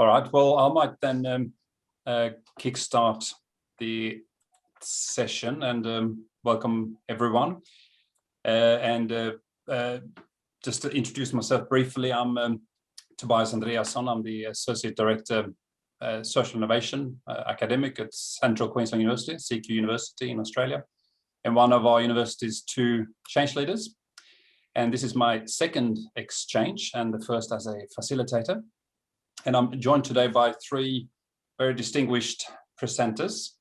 All right, well, I might then kickstart the session and welcome everyone. Just to introduce myself briefly, I'm Tobias Andreasson. I'm the Associate Director, Social Innovation Academic at Central Queensland University, CQ University in Australia, and one of our university's two change leaders. And this is my second exchange and the first as a facilitator. And I'm joined today by three very distinguished presenters.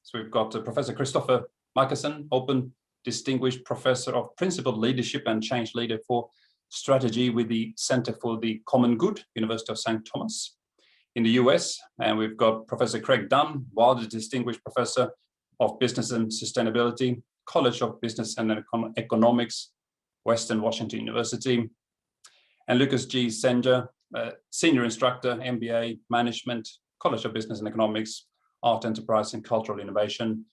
So we've got Professor Christopher Michelson, Open Distinguished Professor of Principled Leadership and Change Leader for Strategy with the Center for the Common Good, University of St. Thomas in the US. And we've got Professor Craig Dunn, Wilder Distinguished Professor of Business and Sustainability, College of Business and Economics, Western Washington University. And Lucas G. Senja, Senior Instructor, MBA Management, College of Business and Economics, Art Enterprise and Cultural Innovation,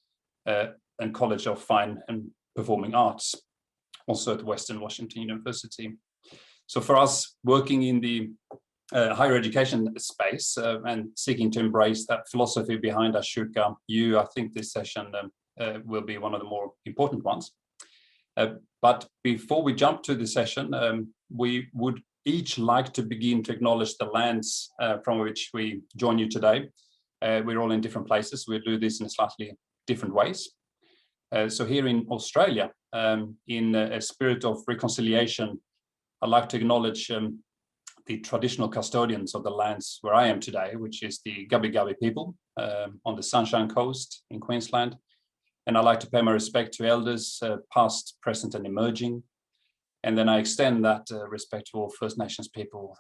and College of Fine and Performing Arts, also at Western Washington University. So for us working in the higher education space and seeking to embrace that philosophy behind Ashoka U, I think this session will be one of the more important ones. But before we jump to the session, we would each like to begin to acknowledge the lands from which we join you today. We're all in different places. We'll do this in slightly different ways. So here in Australia, in a spirit of reconciliation, I'd like to acknowledge the traditional custodians of the lands where I am today, which is the Gubbi Gubbi people on the Sunshine Coast in Queensland. And I'd like to pay my respect to elders, past, present, and emerging. And then I extend that respect to all First Nations people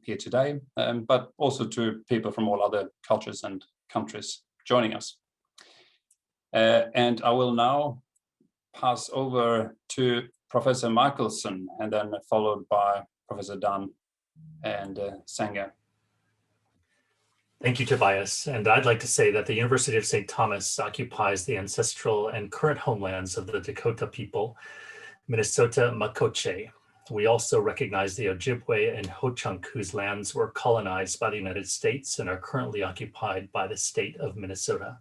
here today, but also to people from all other cultures and countries joining us. And I will now pass over to Professor Michelson, and then followed by Professor Dunn and Senja. Thank you, Tobias. And I'd like to say that the University of St. Thomas occupies the ancestral and current homelands of the Dakota people, Minnesota Makoche. We also recognize the Ojibwe and Ho-Chunk, whose lands were colonized by the United States and are currently occupied by the state of Minnesota.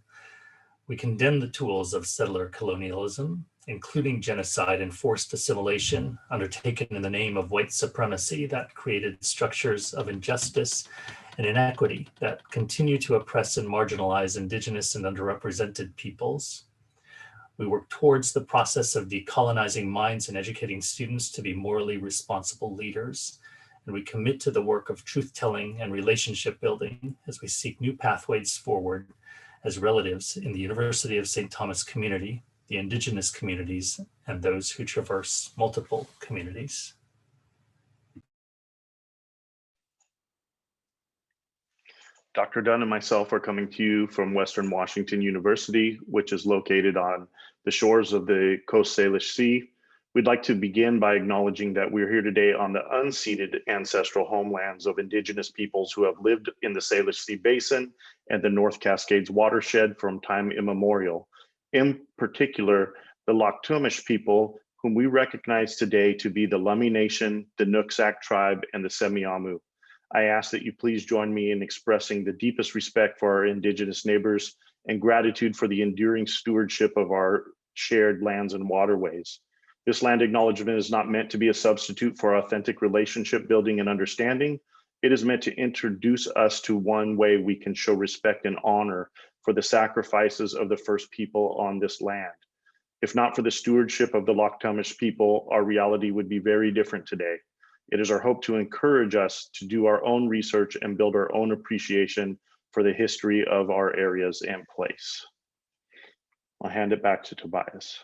We condemn the tools of settler colonialism, including genocide and forced assimilation undertaken in the name of white supremacy that created structures of injustice and inequity that continue to oppress and marginalize Indigenous and underrepresented peoples. We work towards the process of decolonizing minds and educating students to be morally responsible leaders. And we commit to the work of truth-telling and relationship building as we seek new pathways forward as relatives in the University of St. Thomas community, the Indigenous communities, and those who traverse multiple communities. Dr. Dunn and myself are coming to you from Western Washington University, which is located on the shores of the Coast Salish Sea. We'd like to begin by acknowledging that we're here today on the unceded ancestral homelands of Indigenous peoples who have lived in the Salish Sea Basin and the North Cascades watershed from time immemorial. In particular, the Laktumish people, whom we recognize today to be the Lummi Nation, the Nooksack tribe, and the Semiahmoo. I ask that you please join me in expressing the deepest respect for our Indigenous neighbors and gratitude for the enduring stewardship of our shared lands and waterways. This land acknowledgement is not meant to be a substitute for authentic relationship building and understanding. It is meant to introduce us to one way we can show respect and honor for the sacrifices of the first people on this land. If not for the stewardship of the Laktumish people, our reality would be very different today. It is our hope to encourage us to do our own research and build our own appreciation for the history of our areas and place. I'll hand it back to Tobias.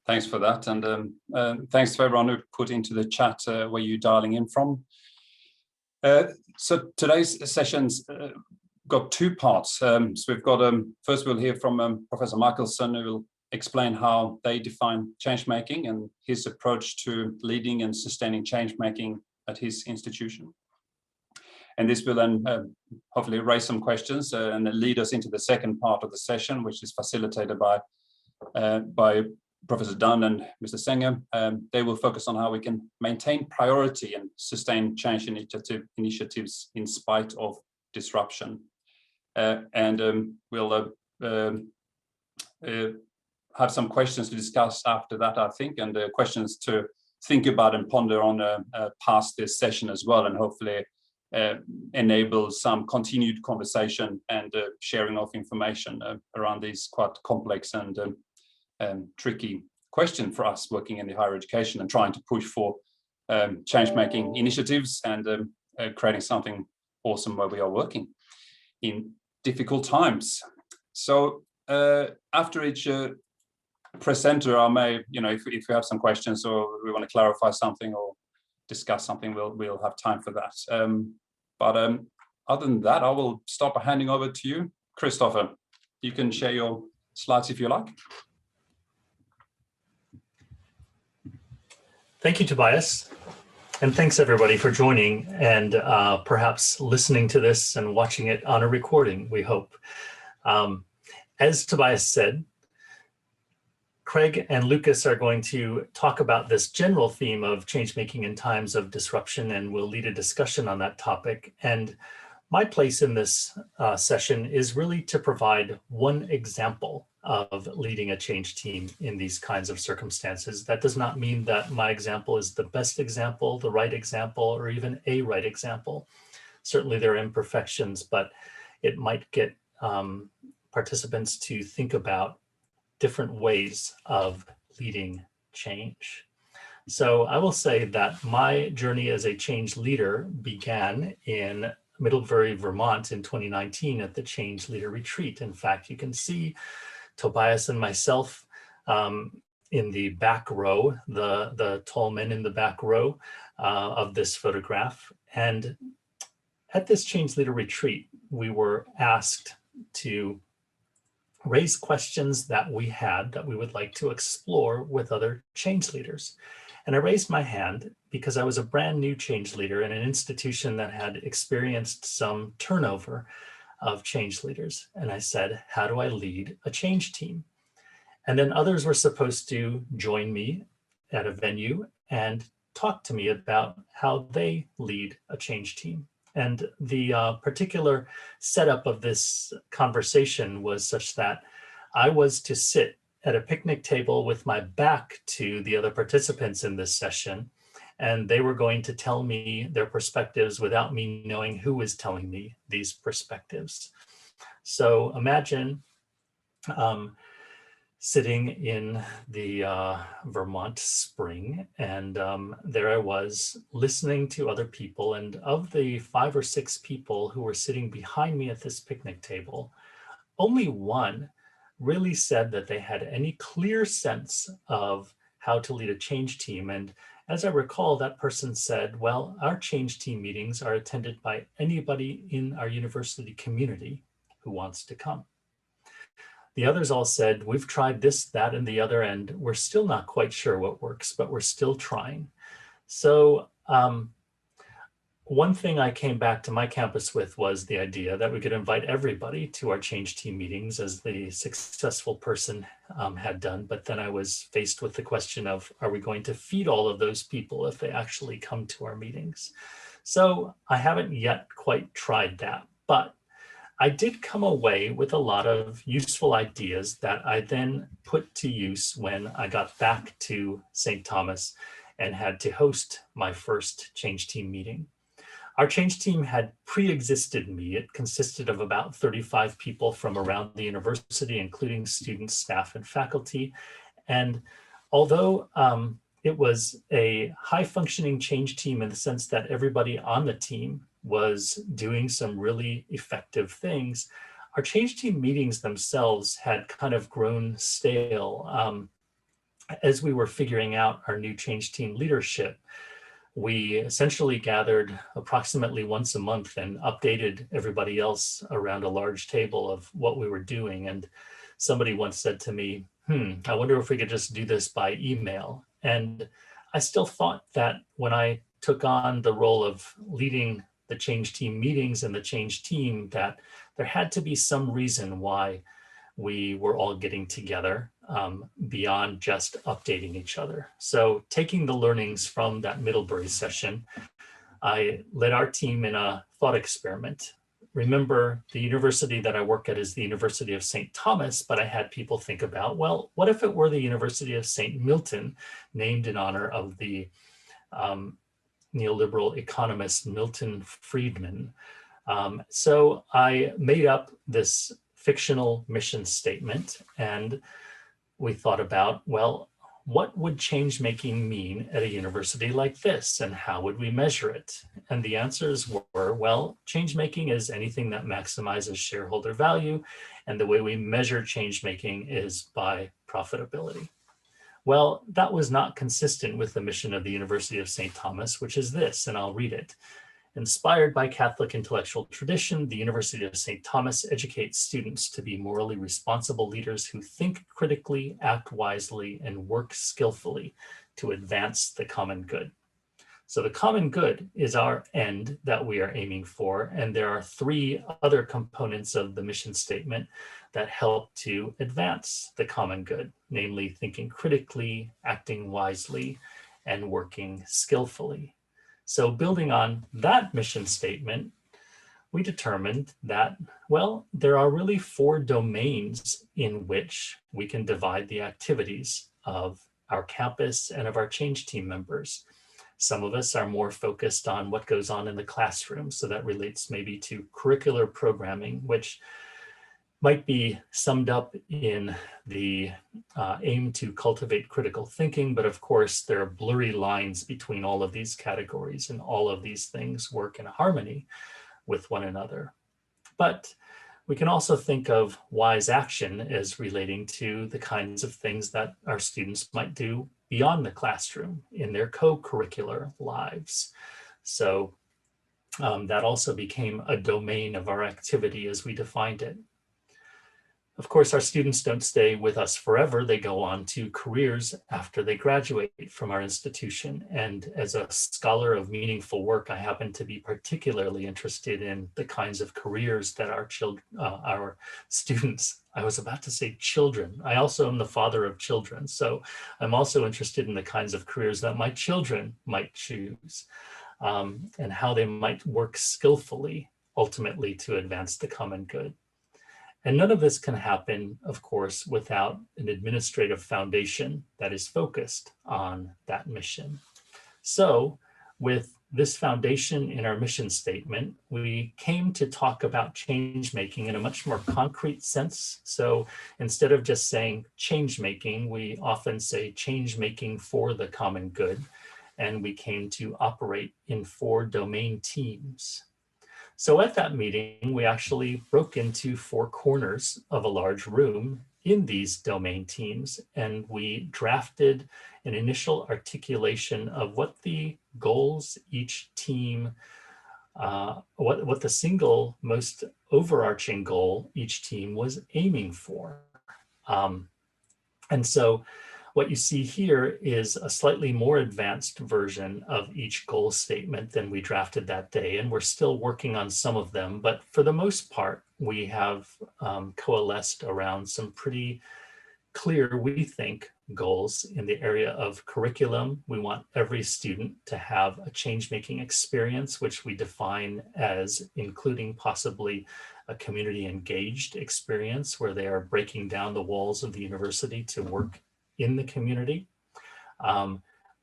Thanks for that, and thanks to everyone who put into the chat where you're dialing in from. So today's session's got two parts. So we've got, first we'll hear from Professor Michelson, who will explain how they define change-making and his approach to leading and sustaining change-making at his institution. And this will then hopefully raise some questions and lead us into the second part of the session, which is facilitated by Professor Dunn and Mr. Senger. They will focus on how we can maintain priority and sustain change initiatives in spite of disruption. We'll have some questions to discuss after that, I think, and questions to think about and ponder on past this session as well, and hopefully enable some continued conversation and sharing of information around these quite complex and tricky question for us working in the higher education and trying to push for change-making initiatives and creating something awesome where we are working in difficult times. So after each presenter, I may, if we have some questions or we want to clarify something or discuss something, we'll have time for that. But other than that, I will start by handing over to you, Christopher. You can share your slides if you like. Thank you, Tobias. And thanks everybody for joining and perhaps listening to this and watching it on a recording, we hope. As Tobias said, Craig and Lucas are going to talk about this general theme of change-making in times of disruption, and we'll lead a discussion on that topic. And my place in this session is really to provide one example of leading a change team in these kinds of circumstances. That does not mean that my example is the best example, the right example, or even a right example. Certainly there are imperfections, but it might get participants to think about different ways of leading change. So I will say that my journey as a change leader began in Middlebury, Vermont in 2019 at the Change Leader Retreat. In fact, you can see Tobias and myself in the back row, the tall men in the back row of this photograph. And at this Change Leader Retreat, we were asked to raise questions that we had that we would like to explore with other change leaders. And I raised my hand because I was a brand new change leader in an institution that had experienced some turnover of change leaders. And I said, how do I lead a change team? And then others were supposed to join me at a venue and talk to me about how they lead a change team. And the particular setup of this conversation was such that I was to sit at a picnic table with my back to the other participants in this session, and they were going to tell me their perspectives without me knowing who was telling me these perspectives. So imagine sitting in the Vermont spring, and there I was listening to other people, and of the 5 or 6 people who were sitting behind me at this picnic table, only one really said that they had any clear sense of how to lead a change team. And as I recall, that person said, well, our change team meetings are attended by anybody in our university community who wants to come. The others all said, we've tried this, that, and the other, and we're still not quite sure what works, but we're still trying. So one thing I came back to my campus with was the idea that we could invite everybody to our change team meetings, as the successful person had done. But then I was faced with the question of, are we going to feed all of those people if they actually come to our meetings? So I haven't yet quite tried that, but I did come away with a lot of useful ideas that I then put to use when I got back to St. Thomas and had to host my first change team meeting. Our change team had pre-existed me. It consisted of about 35 people from around the university, including students, staff, and faculty. And although it was a high-functioning change team in the sense that everybody on the team was doing some really effective things, our change team meetings themselves had kind of grown stale. As we were figuring out our new change team leadership, we essentially gathered approximately once a month and updated everybody else around a large table of what we were doing. And somebody once said to me, I wonder if we could just do this by email. And I still thought that when I took on the role of leading the change team meetings and the change team, that there had to be some reason why we were all getting together beyond just updating each other. So taking the learnings from that Middlebury session, I led our team in a thought experiment. Remember, the university that I work at is the University of St. Thomas, but I had people think about, well, what if it were the University of St. Milton, named in honor of the neoliberal economist Milton Friedman? So I made up this fictional mission statement, and we thought about, well, what would change making mean at a university like this, and how would we measure it? And the answers were, well, change making is anything that maximizes shareholder value, and the way we measure change making is by profitability. Well, that was not consistent with the mission of the University of St. Thomas, which is this, and I'll read it. Inspired by Catholic intellectual tradition, the University of St. Thomas educates students to be morally responsible leaders who think critically, act wisely, and work skillfully to advance the common good. So the common good is our end that we are aiming for, and there are three other components of the mission statement that help to advance the common good, namely thinking critically, acting wisely, and working skillfully. So building on that mission statement, we determined that, well, there are really 4 domains in which we can divide the activities of our campus and of our change team members. Some of us are more focused on what goes on in the classroom, so that relates maybe to curricular programming, which might be summed up in the aim to cultivate critical thinking, but of course there are blurry lines between all of these categories, and all of these things work in harmony with one another. But we can also think of wise action as relating to the kinds of things that our students might do beyond the classroom in their co-curricular lives. So that also became a domain of our activity as we defined it. Of course, our students don't stay with us forever. They go on to careers after they graduate from our institution. And as a scholar of meaningful work, I happen to be particularly interested in the kinds of careers that our students, I was about to say children. I also am the father of children. So I'm also interested in the kinds of careers that my children might choose, and how they might work skillfully, ultimately to advance the common good. And none of this can happen, of course, without an administrative foundation that is focused on that mission. So with this foundation in our mission statement, we came to talk about change making in a much more concrete sense. So instead of just saying change making, we often say change making for the common good. And we came to operate in 4 domain teams. So at that meeting, we actually broke into 4 corners of a large room in these domain teams, and we drafted an initial articulation of what the goals each team, what the single most overarching goal each team was aiming for. And so what you see here is a slightly more advanced version of each goal statement than we drafted that day. And we're still working on some of them, but for the most part, we have coalesced around some pretty clear, we think, goals in the area of curriculum. We want every student to have a change-making experience, which we define as including possibly a community engaged experience where they are breaking down the walls of the university to work in the community,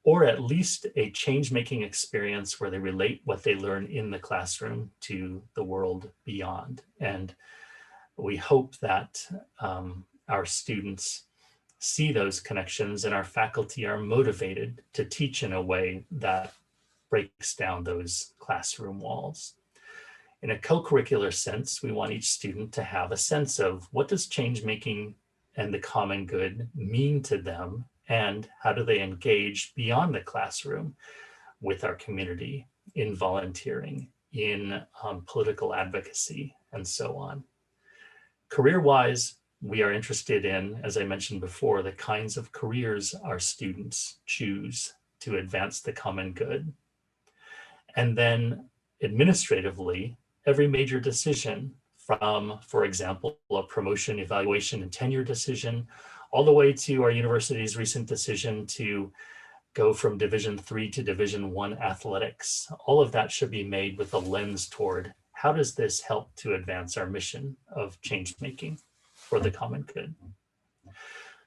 or at least a change-making experience where they relate what they learn in the classroom to the world beyond. And we hope that our students see those connections and our faculty are motivated to teach in a way that breaks down those classroom walls. In a co-curricular sense, we want each student to have a sense of what does change-making and the common good mean to them, and how do they engage beyond the classroom with our community in volunteering, in political advocacy, and so on. Career-wise, we are interested in, as I mentioned before, the kinds of careers our students choose to advance the common good. And then administratively, every major decision from, for example, a promotion, evaluation, and tenure decision, all the way to our university's recent decision to go from Division III to Division I athletics. All of that should be made with a lens toward how does this help to advance our mission of change making for the common good.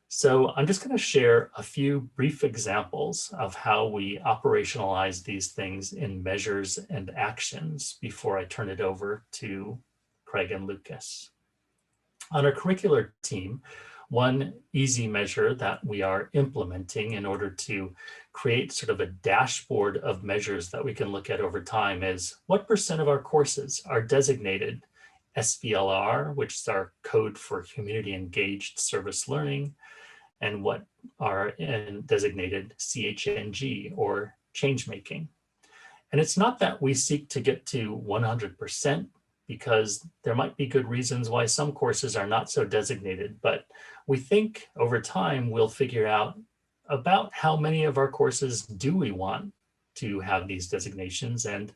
So I'm just going to share a few brief examples of how we operationalize these things in measures and actions before I turn it over to Craig and Lucas. On our curricular team, one easy measure that we are implementing in order to create sort of a dashboard of measures that we can look at over time is what % of our courses are designated SVLR, which is our code for community engaged service learning, and what are designated CHNG or changemaking. And it's not that we seek to get to 100%, because there might be good reasons why some courses are not so designated, but we think over time we'll figure out about how many of our courses do we want to have these designations, and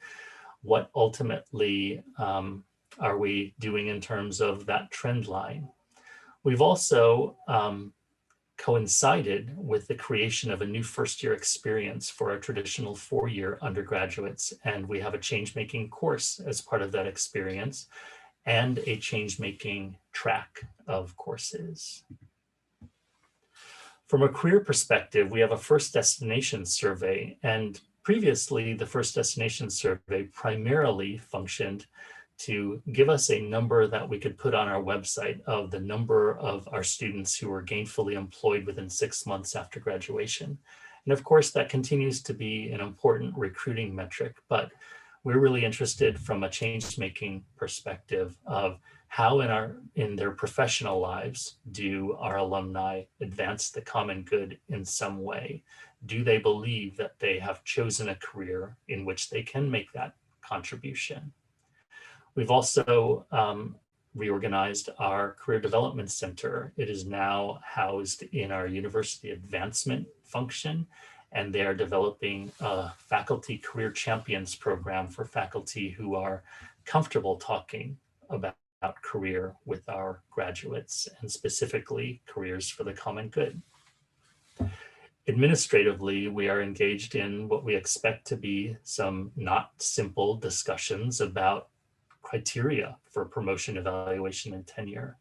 what ultimately are we doing in terms of that trend line. We've also coincided with the creation of a new first-year experience for our traditional 4-year undergraduates, and we have a change-making course as part of that experience and a change-making track of courses. From a career perspective, we have a first destination survey, and previously the first destination survey primarily functioned to give us a number that we could put on our website of the number of our students who were gainfully employed within 6 months after graduation. And of course, that continues to be an important recruiting metric, but we're really interested from a change-making perspective of how in their professional lives do our alumni advance the common good in some way? Do they believe that they have chosen a career in which they can make that contribution? We've also reorganized our Career Development Center. It is now housed in our University Advancement function, and they are developing a Faculty Career Champions program for faculty who are comfortable talking about career with our graduates, and specifically careers for the common good. Administratively, we are engaged in what we expect to be some not simple discussions about criteria for promotion, evaluation, and tenure.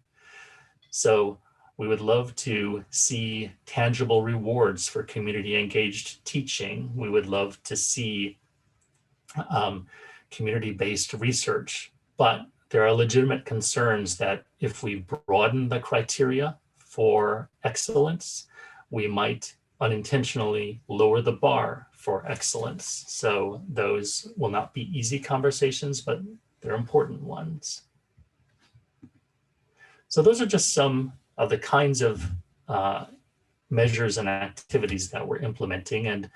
So we would love to see tangible rewards for community engaged teaching. We would love to see community-based research, but there are legitimate concerns that if we broaden the criteria for excellence, we might unintentionally lower the bar for excellence. So those will not be easy conversations, but they're important ones. So those are just some of the kinds of measures and activities that we're implementing. And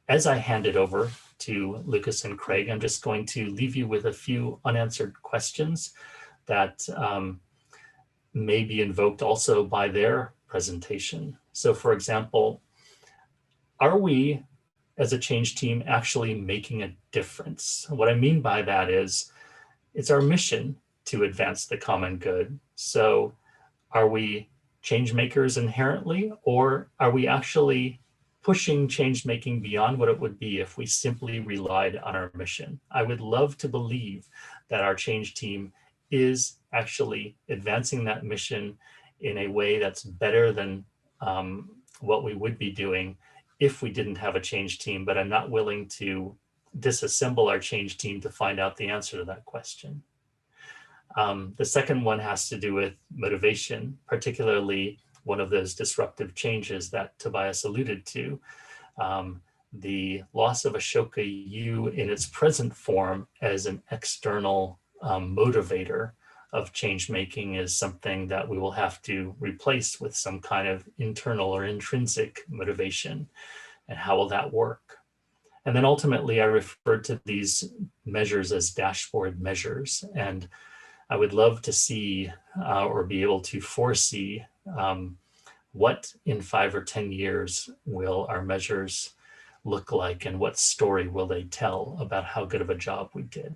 as I hand it over to Lucas and Craig, I'm just going to leave you with a few unanswered questions that may be invoked also by their presentation. So for example, are we as a change team actually making a difference? What I mean by that is, it's our mission to advance the common good. So are we change makers inherently, or are we actually pushing change making beyond what it would be if we simply relied on our mission? I would love to believe that our change team is actually advancing that mission in a way that's better than what we would be doing if we didn't have a change team, but I'm not willing to disassemble our change team to find out the answer to that question. The second one has to do with motivation, particularly one of those disruptive changes that Tobias alluded to. The loss of Ashoka U in its present form as an external motivator of change making is something that we will have to replace with some kind of internal or intrinsic motivation. And how will that work? And then ultimately, I referred to these measures as dashboard measures. And I would love to see or be able to foresee what in 5 or 10 years will our measures look like, and what story will they tell about how good of a job we did.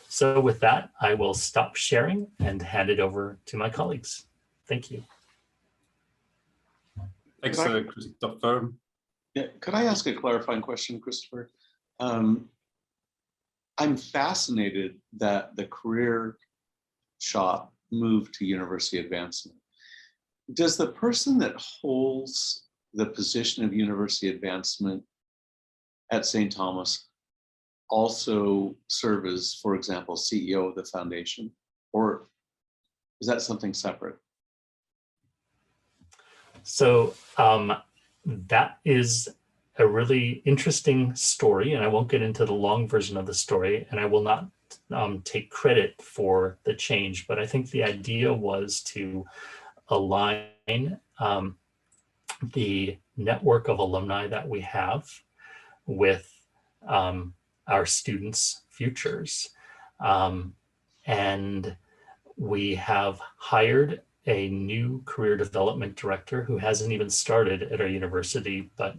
So with that, I will stop sharing and hand it over to my colleagues. Thank you. Thanks, Christopher. Yeah, could I ask a clarifying question, Christopher? I'm fascinated that the career shop moved to university advancement. Does the person that holds the position of university advancement at St. Thomas also serve as, for example, CEO of the foundation, or is that something separate? So that is a really interesting story, and I won't get into the long version of the story, and I will not take credit for the change, but I think the idea was to align the network of alumni that we have with our students' futures. And we have hired a new career development director who hasn't even started at our university, but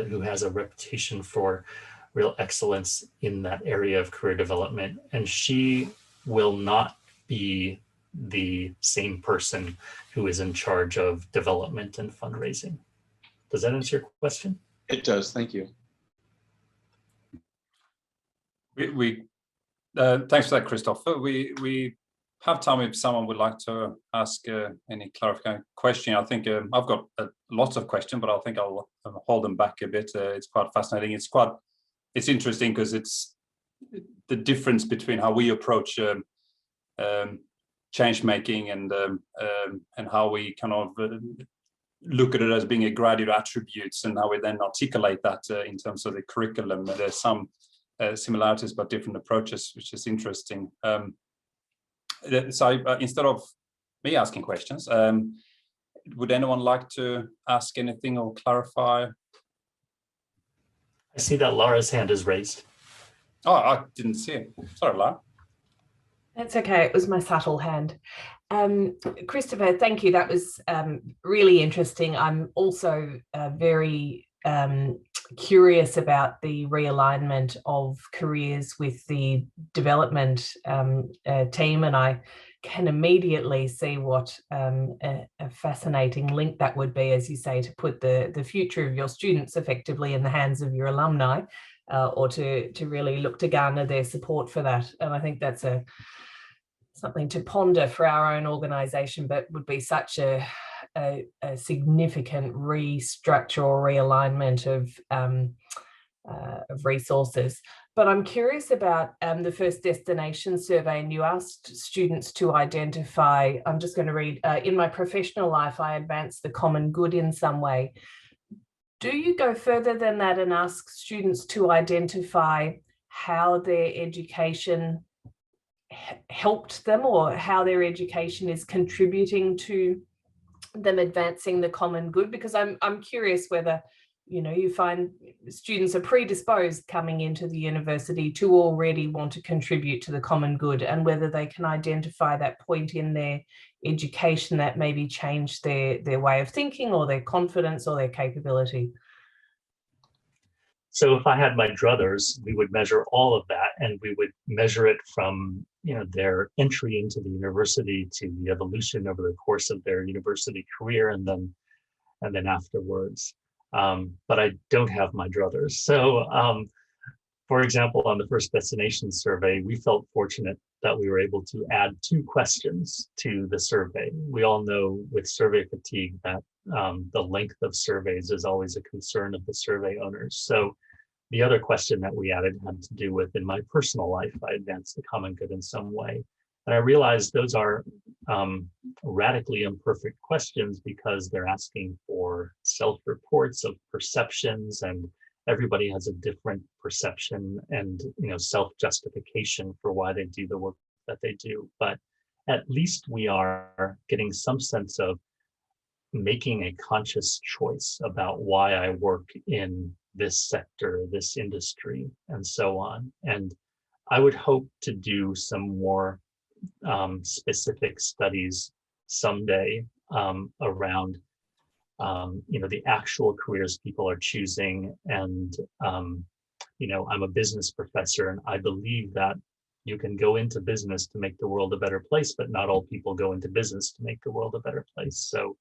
who has a reputation for real excellence in that area of career development. And she will not be the same person who is in charge of development and fundraising. Does that answer your question? It does, thank you. Thanks for that, Christopher. We have time if someone would like to ask any clarifying question. I think I've got lots of questions, but I think I'll hold them back a bit. It's quite fascinating. It's interesting because it's the difference between how we approach change making and how we kind of look at it as being a graduate attributes, and how we then articulate that in terms of the curriculum. There's some similarities but different approaches, which is interesting. So instead of me asking questions, would anyone like to ask anything or clarify? I see that Lara's hand is raised. Oh, I didn't see it. Sorry, Lara. That's okay. It was my subtle hand. Christopher, thank you. That was really interesting. I'm also very curious about the realignment of careers with the development team, and I can immediately see what a fascinating link that would be, as you say, to put the future of your students effectively in the hands of your alumni, or to really look to garner their support for that. And I think that's something to ponder for our own organisation, but would be such a significant restructure or realignment of resources. But I'm curious about the first destination survey, and you asked students to identify, I'm just going to read, in my professional life, I advance the common good in some way. Do you go further than that and ask students to identify how their education helped them, or how their education is contributing to them advancing the common good? Because I'm curious whether, you find students are predisposed coming into the university to already want to contribute to the common good, and whether they can identify that point in their education that maybe changed their way of thinking, or their confidence, or their capability. So if I had my druthers, we would measure all of that, and we would measure it from their entry into the university to the evolution over the course of their university career, and then afterwards. But I don't have my druthers. So for example, on the first destination survey, we felt fortunate that we were able to add 2 questions to the survey. We all know with survey fatigue that the length of surveys is always a concern of the survey owners. So the other question that we added had to do with, in my personal life, I advanced the common good in some way. And I realized those are radically imperfect questions, because they're asking for self-reports of perceptions, and everybody has a different perception and self-justification for why they do the work that they do. But at least we are getting some sense of making a conscious choice about why I work in this sector, this industry, and so on. And I would hope to do some more specific studies someday around the actual careers people are choosing. And I'm a business professor, and I believe that you can go into business to make the world a better place, but not all people go into business to make the world a better place. So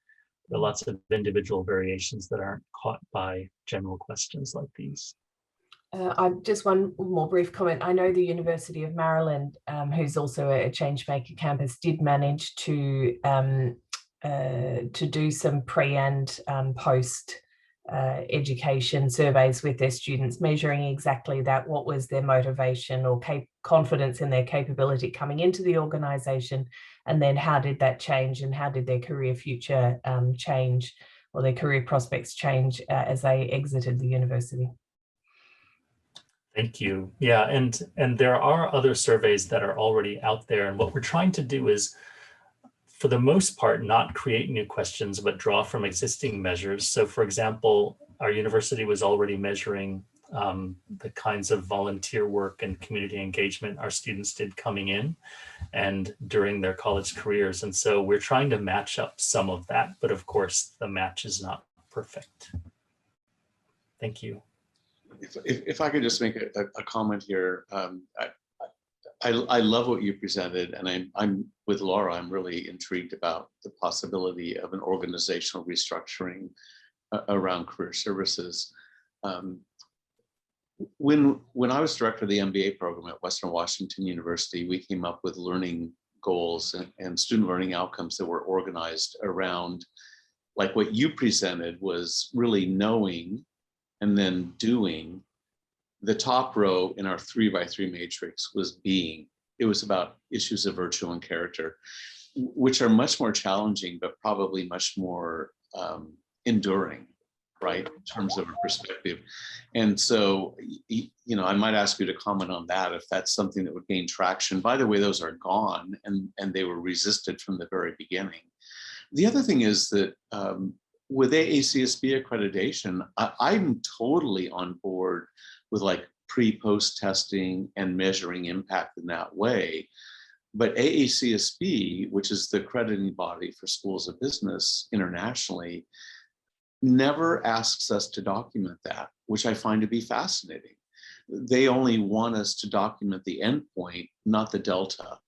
there are lots of individual variations that aren't caught by general questions like these. Just one more brief comment. I know the University of Maryland, who's also a Changemaker campus, did manage to do some pre and post education surveys with their students, measuring exactly that. What was their motivation or confidence in their capability coming into the organization, and then how did that change, and how did their career future change, or their career prospects change as they exited the university. Thank you. Yeah, and there are other surveys that are already out there, and what we're trying to do is, for the most part, not create new questions, but draw from existing measures. So for example, our university was already measuring the kinds of volunteer work and community engagement our students did coming in and during their college careers. And so we're trying to match up some of that, but of course the match is not perfect. Thank you. If I could just make a comment here, I love what you presented, and I'm with Laura. I'm really intrigued about the possibility of an organizational restructuring around career services. When I was director of the MBA program at Western Washington University, we came up with learning goals and student learning outcomes that were organized around, like what you presented was really knowing and then doing. The top row in our 3x3 matrix was being. It was about issues of virtue and character, which are much more challenging, but probably much more enduring, right, in terms of a perspective. And so, you know, I might ask you to comment on that, if that's something that would gain traction. By the way, those are gone, and they were resisted from the very beginning. The other thing is that with AACSB accreditation, I'm totally on board with like pre-post testing and measuring impact in that way. But AACSB, which is the accrediting body for schools of business internationally, never asks us to document that, which I find to be fascinating. They only want us to document the endpoint, not the delta.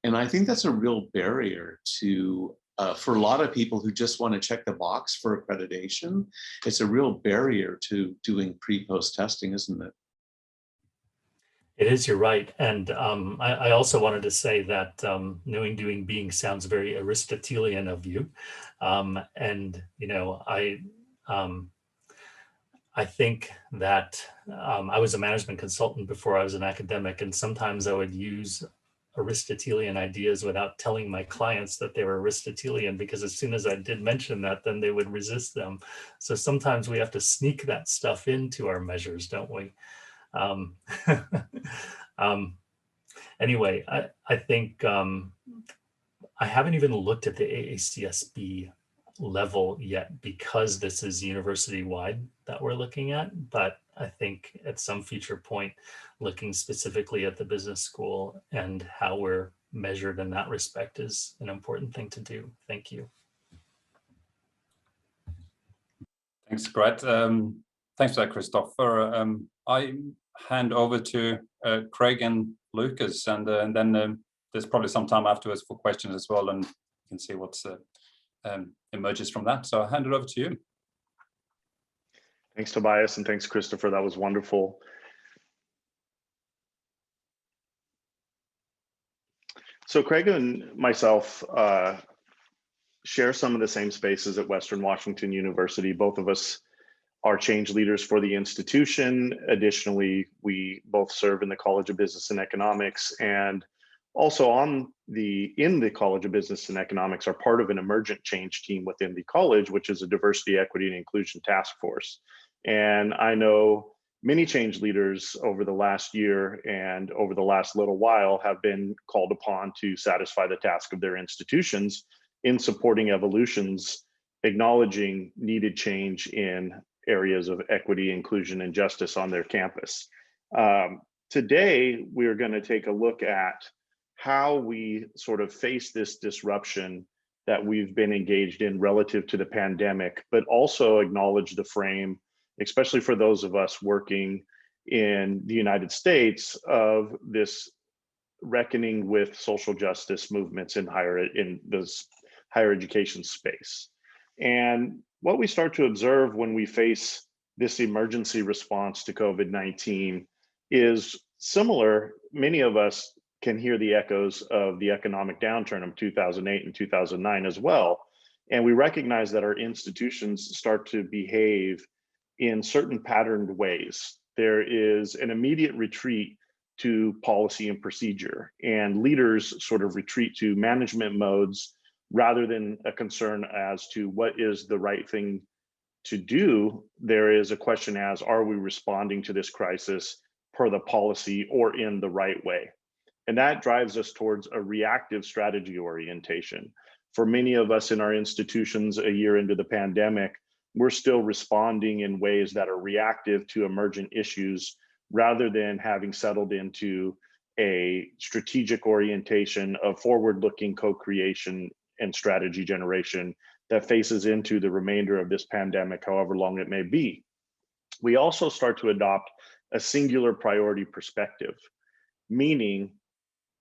And I think that's a real barrier to for a lot of people who just want to check the box for accreditation. It's a real barrier to doing pre-post testing, isn't it? It is, you're right. And I also wanted to say that knowing, doing, being sounds very Aristotelian of you. And, you know, I think that I was a management consultant before I was an academic, and sometimes I would use Aristotelian ideas without telling my clients that they were Aristotelian, because as soon as I did mention that, then they would resist them. So sometimes we have to sneak that stuff into our measures, don't we? Anyway, I think I haven't even looked at the AACSB level yet, because this is university-wide that we're looking at, but I think at some future point, looking specifically at the business school and how we're measured in that respect is an important thing to do. Thank you. Thanks, Brett. Thanks for that, Christopher. I hand over to Craig and Lucas, and then there's probably some time afterwards for questions as well, and you can see what's emerges from that. So I'll hand it over to you. Thanks, Tobias, and thanks, Christopher. That was wonderful. So Craig and myself share some of the same spaces at Western Washington University. Both of us are change leaders for the institution. Additionally, we both serve in the College of Business and Economics, and also in the College of Business and Economics are part of an emergent change team within the college, which is a diversity, equity, and inclusion task force. And I know many change leaders over the last year and over the last little while have been called upon to satisfy the task of their institutions in supporting evolutions, acknowledging needed change in areas of equity, inclusion, and justice on their campus. Today, we're going to take a look at how we sort of face this disruption that we've been engaged in relative to the pandemic, but also acknowledge the frame, especially for those of us working in the United States, of this reckoning with social justice movements in this higher education space. And what we start to observe when we face this emergency response to COVID-19 is similar. Many of us can hear the echoes of the economic downturn of 2008 and 2009 as well. And we recognize that our institutions start to behave in certain patterned ways. There is an immediate retreat to policy and procedure, and leaders sort of retreat to management modes rather than a concern as to what is the right thing to do. There is a question as, are we responding to this crisis per the policy or in the right way? And that drives us towards a reactive strategy orientation. For many of us in our institutions a year into the pandemic, we're still responding in ways that are reactive to emergent issues rather than having settled into a strategic orientation of forward-looking co-creation and strategy generation that faces into the remainder of this pandemic, however long it may be. We also start to adopt a singular priority perspective, meaning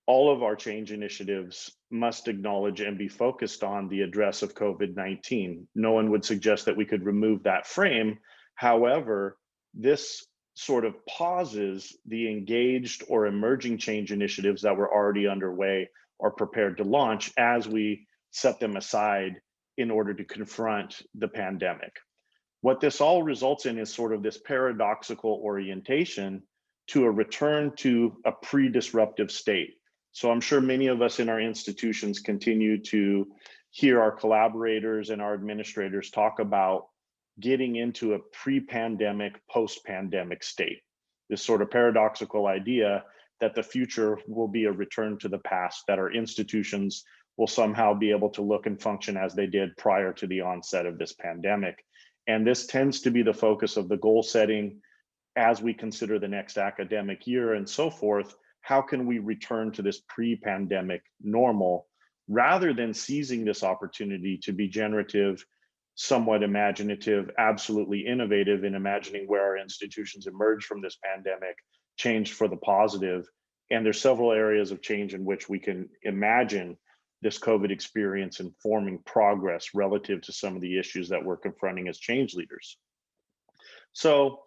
all of our change initiatives must acknowledge and be focused on the address of COVID-19. No one would suggest that we could remove that frame. However, this sort of pauses the engaged or emerging change initiatives that were already underway or prepared to launch as we set them aside in order to confront the pandemic. What this all results in is sort of this paradoxical orientation to a return to a pre-disruptive state. So I'm sure many of us in our institutions continue to hear our collaborators and our administrators talk about getting into a pre-pandemic, post-pandemic state. This sort of paradoxical idea that the future will be a return to the past, that our institutions will somehow be able to look and function as they did prior to the onset of this pandemic. And this tends to be the focus of the goal setting as we consider the next academic year and so forth. How can we return to this pre-pandemic normal rather than seizing this opportunity to be generative, somewhat imaginative, absolutely innovative in imagining where our institutions emerge from this pandemic, change for the positive. And there's several areas of change in which we can imagine this COVID experience informing progress relative to some of the issues that we're confronting as change leaders. So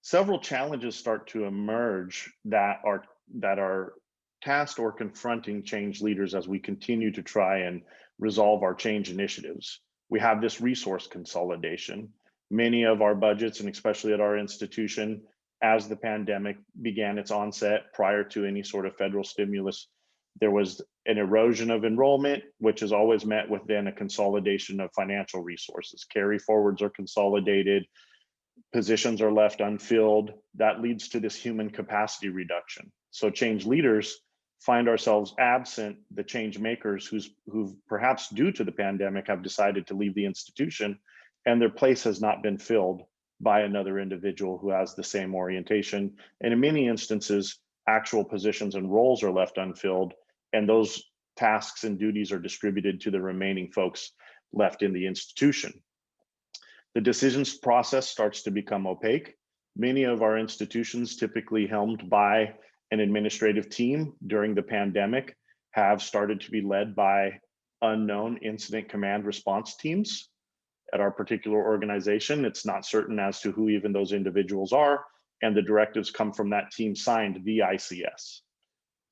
several challenges start to emerge that are tasked or confronting change leaders as we continue to try and resolve our change initiatives. We have this resource consolidation. Many of our budgets, and especially at our institution, as the pandemic began its onset prior to any sort of federal stimulus, there was an erosion of enrollment, which is always met with then a consolidation of financial resources. Carry forwards are consolidated, positions are left unfilled. That leads to this human capacity reduction. So change leaders find ourselves absent the change makers who perhaps due to the pandemic have decided to leave the institution, and their place has not been filled by another individual who has the same orientation. And in many instances, actual positions and roles are left unfilled, and those tasks and duties are distributed to the remaining folks left in the institution. The decisions process starts to become opaque. Many of our institutions, typically helmed by an administrative team during the pandemic, have started to be led by unknown incident command response teams. At our particular organization, it's not certain as to who even those individuals are, and the directives come from that team signed via ICS.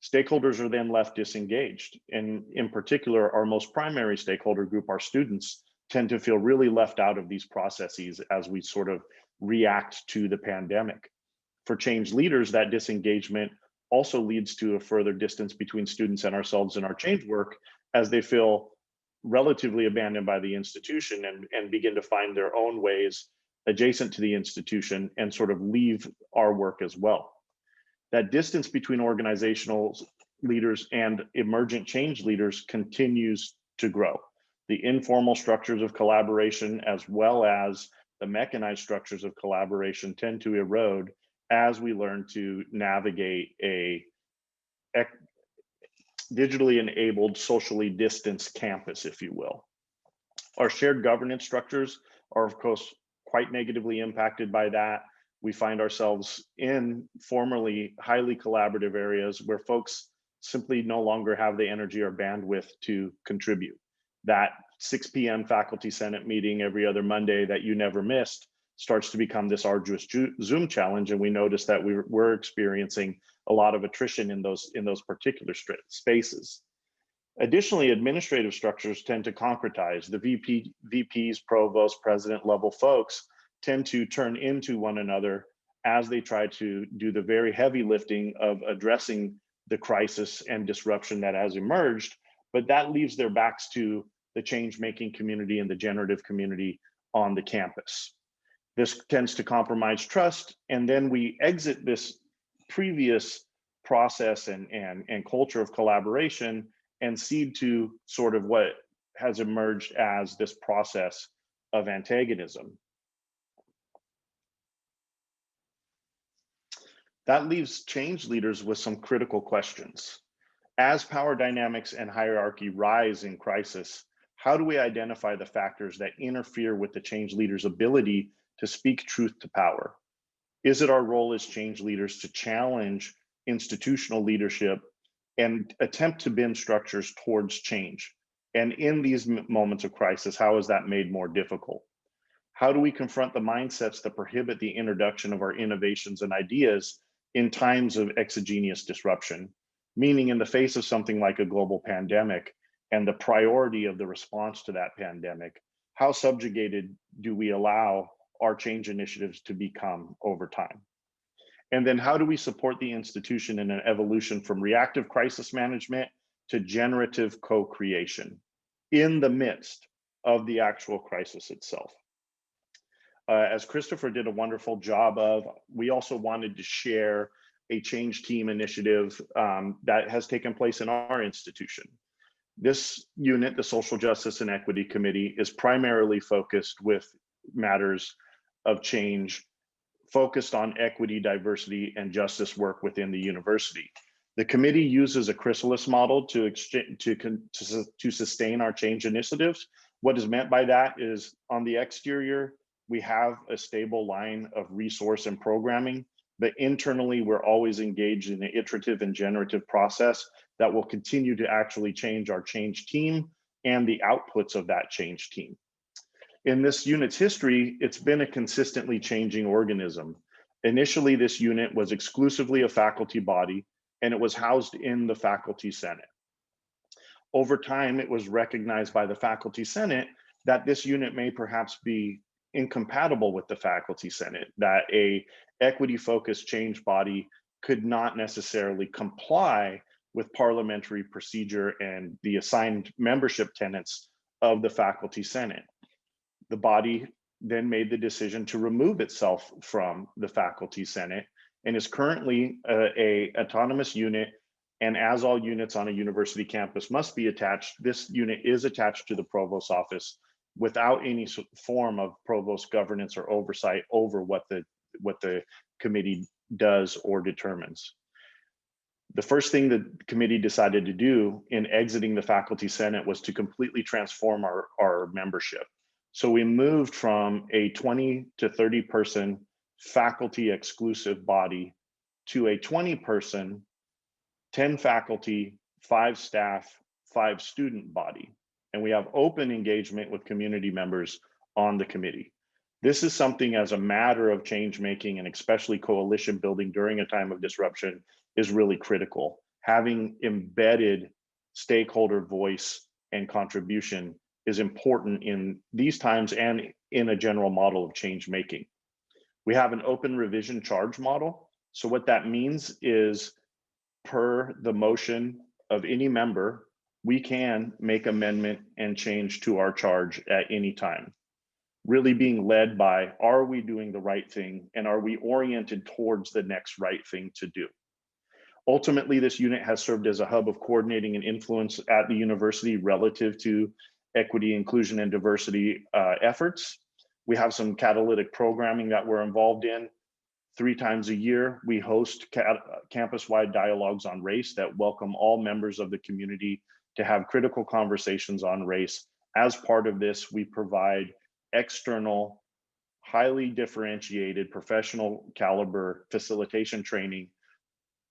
Stakeholders are then left disengaged, and in particular, our most primary stakeholder group, our students, tend to feel really left out of these processes as we sort of react to the pandemic. For change leaders, that disengagement also leads to a further distance between students and ourselves in our change work, as they feel relatively abandoned by the institution and begin to find their own ways adjacent to the institution and sort of leave our work as well. That distance between organizational leaders and emergent change leaders continues to grow. The informal structures of collaboration as well as the mechanized structures of collaboration tend to erode as we learn to navigate a digitally enabled, socially distanced campus, if you will. Our shared governance structures are, of course, quite negatively impacted by that. We find ourselves in formerly highly collaborative areas where folks simply no longer have the energy or bandwidth to contribute. That 6 p.m. faculty senate meeting every other Monday that you never missed starts to become this arduous Zoom challenge, and we noticed that we're experiencing a lot of attrition in those particular spaces. Additionally, administrative structures tend to concretize. The VPs, provost, president level folks tend to turn into one another as they try to do the very heavy lifting of addressing the crisis and disruption that has emerged, but that leaves their backs to the change-making community and the generative community on the campus. This tends to compromise trust, and then we exit this previous process and culture of collaboration and cede to sort of what has emerged as this process of antagonism. That leaves change leaders with some critical questions. As power dynamics and hierarchy rise in crisis, how do we identify the factors that interfere with the change leaders' ability to speak truth to power? Is it our role as change leaders to challenge institutional leadership and attempt to bend structures towards change? And in these moments of crisis, how is that made more difficult? How do we confront the mindsets that prohibit the introduction of our innovations and ideas in times of exogenous disruption? Meaning, in the face of something like a global pandemic and the priority of the response to that pandemic, how subjugated do we allow our change initiatives to become over time? And then how do we support the institution in an evolution from reactive crisis management to generative co-creation in the midst of the actual crisis itself? As Christopher did a wonderful job of, we also wanted to share a change team initiative that has taken place in our institution. This unit, the Social Justice and Equity Committee, is primarily focused with matters of change, focused on equity, diversity, and justice work within the university. The committee uses a Chrysalis model to sustain our change initiatives. What is meant by that is, on the exterior, we have a stable line of resource and programming, but internally we're always engaged in an iterative and generative process that will continue to actually change our change team and the outputs of that change team. In this unit's history, it's been a consistently changing organism. Initially, this unit was exclusively a faculty body, and it was housed in the Faculty Senate. Over time, it was recognized by the Faculty Senate that this unit may perhaps be incompatible with the Faculty Senate, that a equity-focused change body could not necessarily comply with parliamentary procedure and the assigned membership tenets of the Faculty Senate. The body then made the decision to remove itself from the Faculty Senate and is currently a autonomous unit. And as all units on a university campus must be attached, this unit is attached to the provost's office without any form of provost governance or oversight over what the committee does or determines. The first thing the committee decided to do in exiting the Faculty Senate was to completely transform our membership. So we moved from a 20 to 30 person faculty exclusive body to a 20 person, 10 faculty, 5 staff, 5 student body. And we have open engagement with community members on the committee. This is something, as a matter of change making and especially coalition building during a time of disruption, is really critical. Having embedded stakeholder voice and contribution is important in these times and in a general model of change making. We have an open revision charge model. So what that means is, per the motion of any member, we can make amendment and change to our charge at any time. Really being led by, are we doing the right thing, and are we oriented towards the next right thing to do? Ultimately, this unit has served as a hub of coordinating and influence at the university relative to equity, inclusion, and diversity efforts. We have some catalytic programming that we're involved in. 3 times a year, we host campus-wide dialogues on race that welcome all members of the community to have critical conversations on race. As part of this, we provide external, highly differentiated, professional caliber facilitation training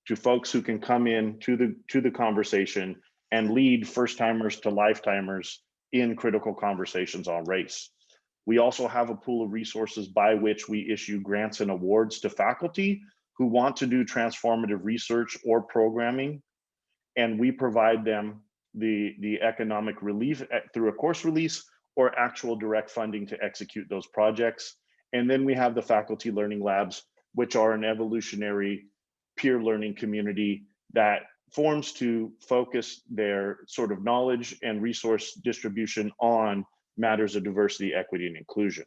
to folks who can come in to the conversation and lead first-timers to lifetimers in critical conversations on race. We also have a pool of resources by which we issue grants and awards to faculty who want to do transformative research or programming, and we provide them the economic relief through a course release or actual direct funding to execute those projects. And then we have the faculty learning labs, which are an evolutionary peer learning community that forms to focus their sort of knowledge and resource distribution on matters of diversity, equity, and inclusion.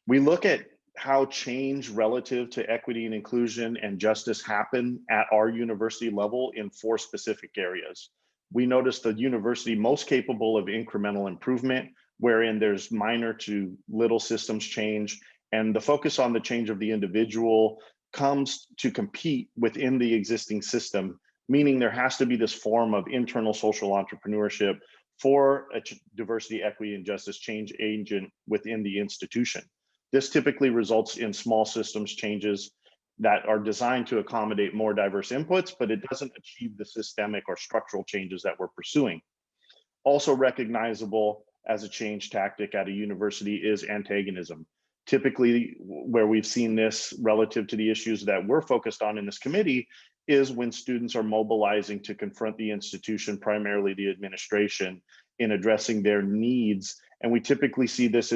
We look at how change relative to equity and inclusion and justice happen at our university level in 4 specific areas. We notice the university most capable of incremental improvement, wherein there's minor to little systems change, and the focus on the change of the individual comes to compete within the existing system, meaning there has to be this form of internal social entrepreneurship for a diversity, equity, and justice change agent within the institution. This typically results in small systems changes that are designed to accommodate more diverse inputs, but it doesn't achieve the systemic or structural changes that we're pursuing. Also recognizable as a change tactic at a university is antagonism. Typically, where we've seen this relative to the issues that we're focused on in this committee is when students are mobilizing to confront the institution, primarily the administration, in addressing their needs. And we typically see this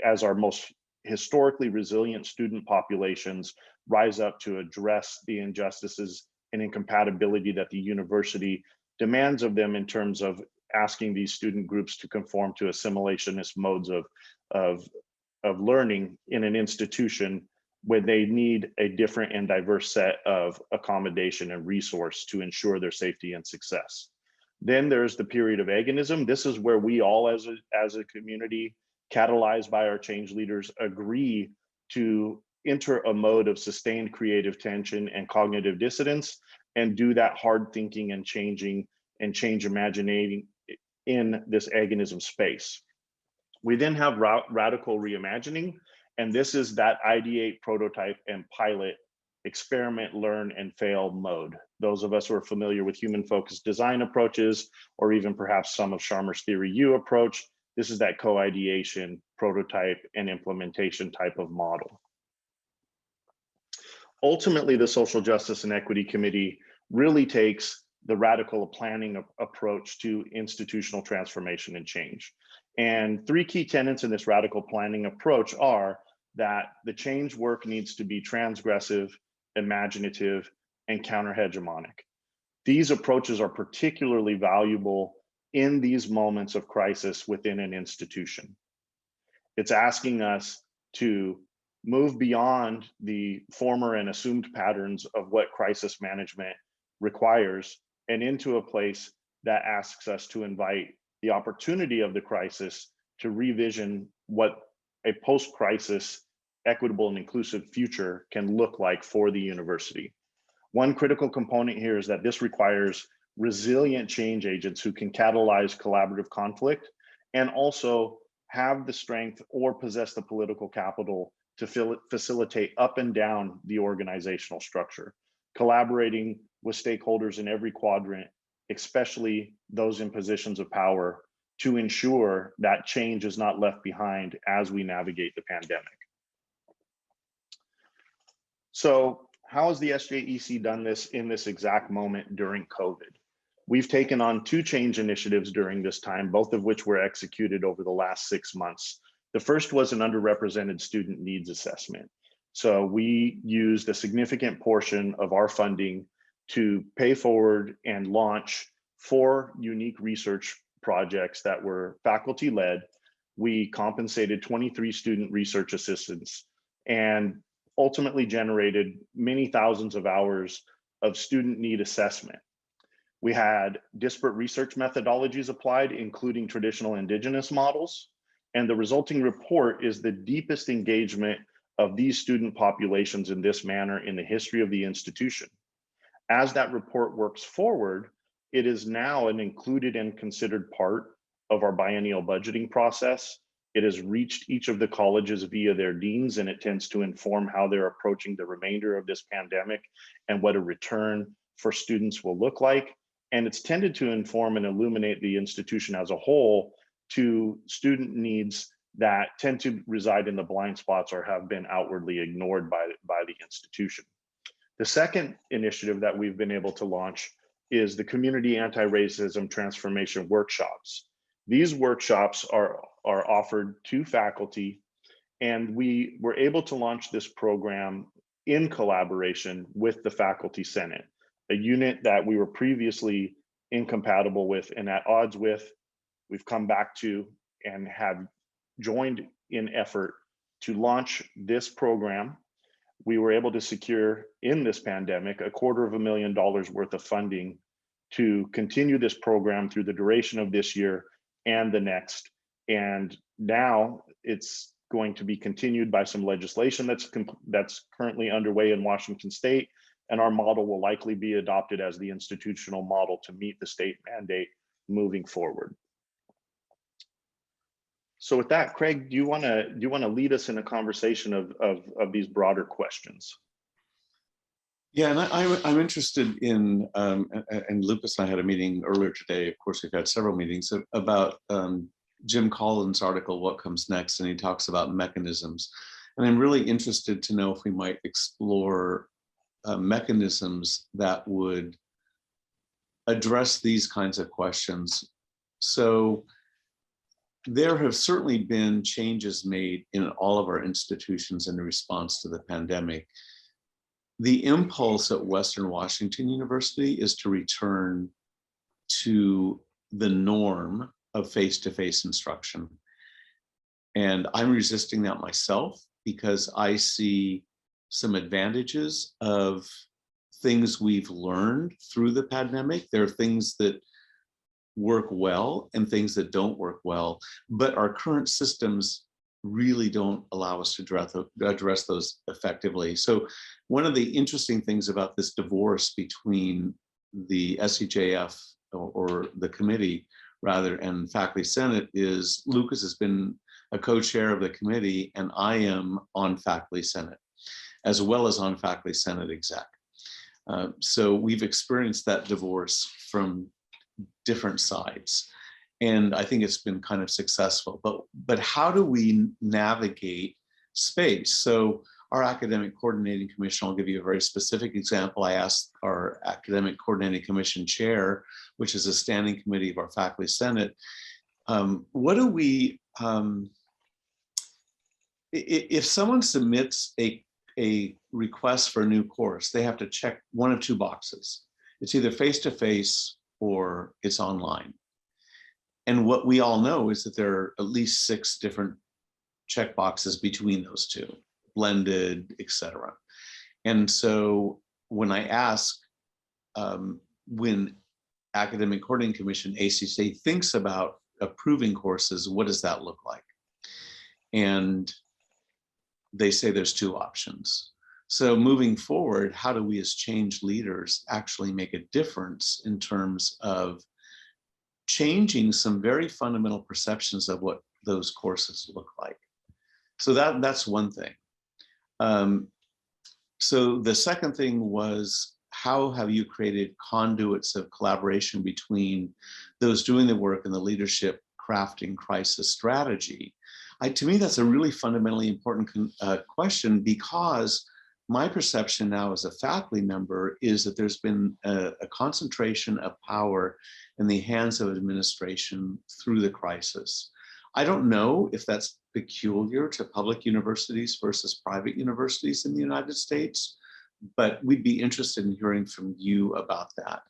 as our most historically resilient student populations rise up to address the injustices and incompatibility that the university demands of them in terms of asking these student groups to conform to assimilationist modes of learning in an institution when they need a different and diverse set of accommodation and resource to ensure their safety and success. Then there's the period of agonism. This is where we all as a community, catalyzed by our change leaders, agree to enter a mode of sustained creative tension and cognitive dissonance and do that hard thinking and changing and change imagining in this agonism space. We then have radical reimagining, and this is that ideate, prototype, and pilot, experiment, learn, and fail mode. Those of us who are familiar with human-focused design approaches, or even perhaps some of Scharmer's Theory U approach, this is that co-ideation, prototype, and implementation type of model. Ultimately, the Social Justice and Equity Committee really takes the radical planning approach to institutional transformation and change. And 3 key tenets in this radical planning approach are that the change work needs to be transgressive, imaginative, and counter-hegemonic. These approaches are particularly valuable in these moments of crisis within an institution. It's asking us to move beyond the former and assumed patterns of what crisis management requires and into a place that asks us to invite the opportunity of the crisis to revision what a post-crisis equitable and inclusive future can look like for the university. One critical component here is that this requires resilient change agents who can catalyze collaborative conflict and also have the strength or possess the political capital to facilitate up and down the organizational structure, collaborating with stakeholders in every quadrant, especially those in positions of power, to ensure that change is not left behind as we navigate the pandemic. So how has the SJEC done this in this exact moment during COVID? We've taken on 2 change initiatives during this time, both of which were executed over the last 6 months. The first was an underrepresented student needs assessment. So we used a significant portion of our funding to pay forward and launch 4 unique research projects that were faculty led. We compensated 23 student research assistants and ultimately generated many thousands of hours of student need assessment. We had disparate research methodologies applied, including traditional indigenous models. And the resulting report is the deepest engagement of these student populations in this manner in the history of the institution. As that report works forward, it is now an included and considered part of our biennial budgeting process. It has reached each of the colleges via their deans, and it tends to inform how they're approaching the remainder of this pandemic and what a return for students will look like. And it's tended to inform and illuminate the institution as a whole to student needs that tend to reside in the blind spots or have been outwardly ignored by the institution. The second initiative that we've been able to launch is the Community Anti-Racism Transformation Workshops. These workshops are offered to faculty, and we were able to launch this program in collaboration with the Faculty Senate, a unit that we were previously incompatible with and at odds with. We've come back to and have joined in effort to launch this program. We were able to secure in this pandemic $250,000 worth of funding to continue this program through the duration of this year and the next. And now it's going to be continued by some legislation that's currently underway in Washington State. And our model will likely be adopted as the institutional model to meet the state mandate moving forward. So with that, Craig, do you want to lead us in a conversation of these broader questions? Yeah, and I'm interested in, and Lucas and I had a meeting earlier today. Of course, we've had several meetings about Jim Collins' article, What Comes Next, and he talks about mechanisms. And I'm really interested to know if we might explore mechanisms that would address these kinds of questions. So there have certainly been changes made in all of our institutions in response to the pandemic. The impulse at Western Washington University is to return to the norm of face-to-face instruction. And I'm resisting that myself because I see some advantages of things we've learned through the pandemic. There are things that work well and things that don't work well, but our current systems really don't allow us to address those effectively. So one of the interesting things about this divorce between the SEJF or the committee rather and Faculty Senate is Lucas has been a co-chair of the committee and I am on Faculty Senate as well as on Faculty Senate exec. So we've experienced that divorce from different sides. And I think it's been kind of successful, but how do we navigate space? So our Academic Coordinating Commission, I'll give you a very specific example. I asked our Academic Coordinating Commission chair, which is a standing committee of our Faculty Senate, what do we, if someone submits a request for a new course, they have to check one of two boxes. It's either face-to-face or it's online. And what we all know is that there are at least 6 different checkboxes between those two, blended, etc. And so when I ask, when Academic Coordinating Commission, ACC, thinks about approving courses, what does that look like? And they say there's 2 options. So moving forward, how do we as change leaders actually make a difference in terms of changing some very fundamental perceptions of what those courses look like? So that's one thing. So the second thing was, how have you created conduits of collaboration between those doing the work and the leadership crafting crisis strategy? To me, that's a really fundamentally important question, because my perception now as a faculty member is that there's been a concentration of power in the hands of administration through the crisis. I don't know if that's peculiar to public universities versus private universities in the United States, but we'd be interested in hearing from you about that.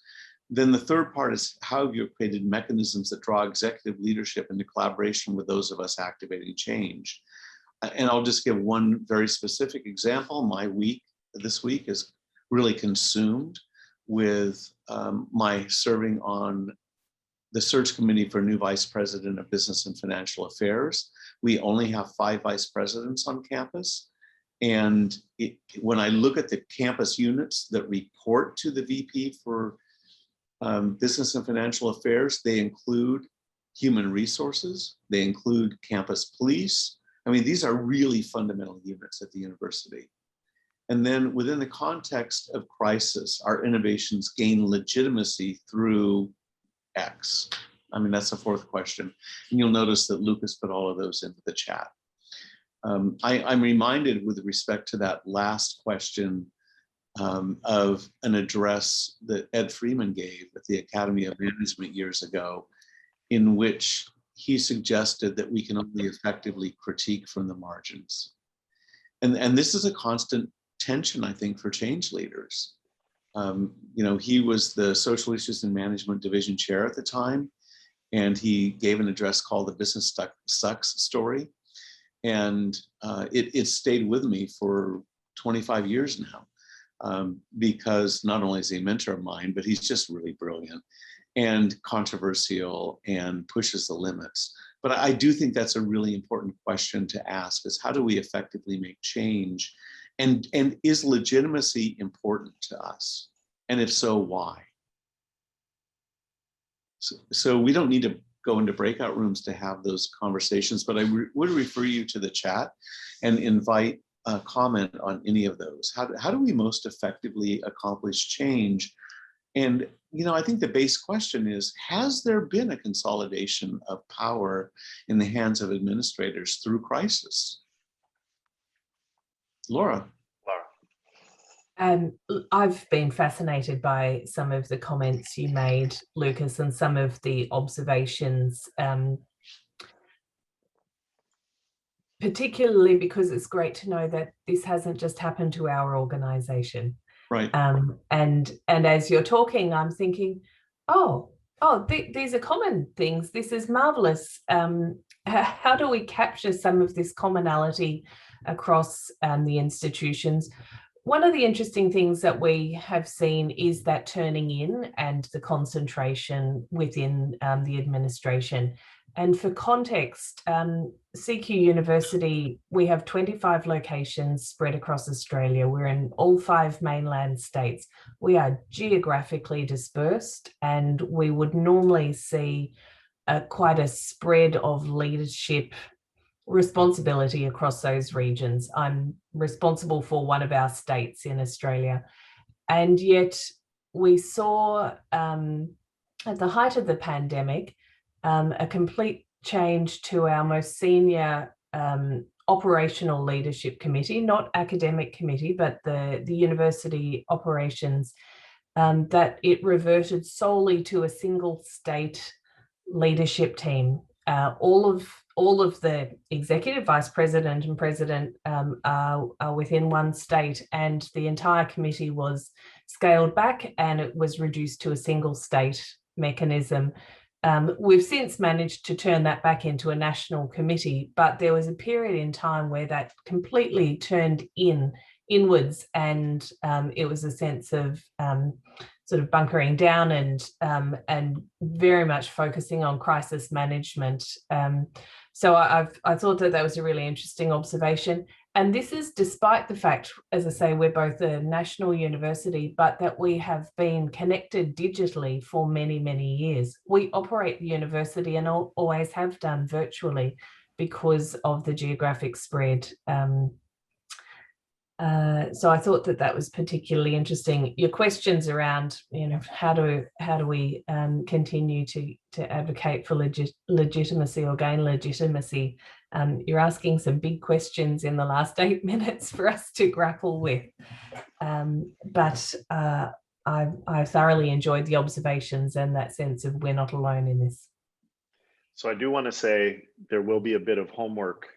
Then the third part is, how have you created mechanisms that draw executive leadership into collaboration with those of us activating change? And I'll just give one very specific example. My week this week is really consumed with my serving on the search committee for new vice president of business and financial affairs. We only have 5 vice presidents on campus. And when I look at the campus units that report to the VP for business and financial affairs, they include human resources. They include campus police. I mean, these are really fundamental units at the university. And then within the context of crisis, our innovations gain legitimacy through X. I mean, that's the fourth question. And you'll notice that Lucas put all of those into the chat. I'm reminded with respect to that last question of an address that Ed Freeman gave at the Academy of Management years ago, in which he suggested that we can only effectively critique from the margins. And this is a constant tension, I think, for change leaders. You know, he was the Social Issues and Management Division chair at the time, and he gave an address called The Business Sucks Story. And it stayed with me for 25 years now, because not only is he a mentor of mine, but he's just really brilliant and controversial and pushes the limits. But I do think that's a really important question to ask, is how do we effectively make change? And is legitimacy important to us? And if so, why? So we don't need to go into breakout rooms to have those conversations, but I would refer you to the chat and invite a comment on any of those. How do we most effectively accomplish change? And, you know, I think the base question is, has there been a consolidation of power in the hands of administrators through crisis? Laura. I've been fascinated by some of the comments you made, Lucas, and some of the observations, particularly because it's great to know that this hasn't just happened to our organization. Right. And as you're talking, I'm thinking, these are common things. This is marvelous. How do we capture some of this commonality across the institutions? One of the interesting things that we have seen is that turning in and the concentration within the administration. And for context, CQ University, we have 25 locations spread across Australia. We're in all 5 mainland states. We are geographically dispersed, and we would normally see quite a spread of leadership responsibility across those regions. I'm responsible for one of our states in Australia. And yet we saw at the height of the pandemic, a complete change to our most senior operational leadership committee, not academic committee, but the university operations, that it reverted solely to a single state leadership team. All of the executive vice president and president are within one state, and the entire committee was scaled back and it was reduced to a single state mechanism. We've since managed to turn that back into a national committee, but there was a period in time where that completely turned inwards, and it was a sense of sort of bunkering down and very much focusing on crisis management. So I thought that was a really interesting observation. And this is despite the fact, as I say, we're both a national university, but that we have been connected digitally for many, many years. We operate the university and always have done virtually because of the geographic spread. So I thought that was particularly interesting. Your questions around, you know, how do we continue to advocate for legitimacy or gain legitimacy? You're asking some big questions in the last 8 minutes for us to grapple with. But I thoroughly enjoyed the observations and that sense of we're not alone in this. So I do want to say there will be a bit of homework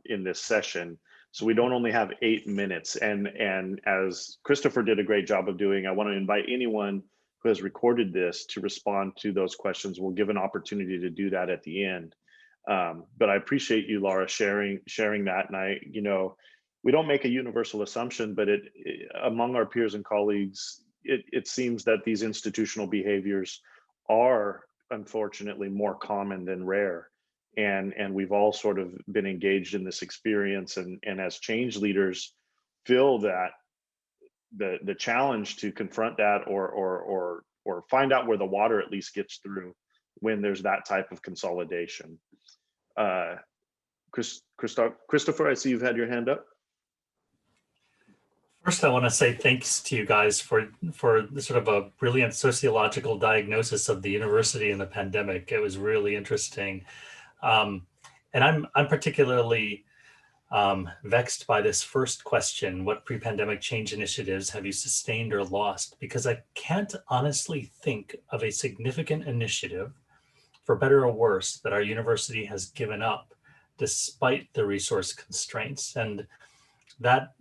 in this session. So we don't only have 8 minutes. And as Christopher did a great job of doing, I want to invite anyone who has recorded this to respond to those questions. We'll give an opportunity to do that at the end. But I appreciate you, Laura, sharing that. And you know, we don't make a universal assumption, but among our peers and colleagues, it seems that these institutional behaviors are unfortunately more common than rare. And we've all sort of been engaged in this experience, and as change leaders feel that the challenge to confront that or find out where the water at least gets through when there's that type of consolidation. Christopher, I see you've had your hand up. First, I want to say thanks to you guys for sort of a brilliant sociological diagnosis of the university in the pandemic. It was really interesting. And I'm particularly vexed by this first question: what pre-pandemic change initiatives have you sustained or lost? Because I can't honestly think of a significant initiative, for better or worse, that our university has given up despite the resource constraints. And that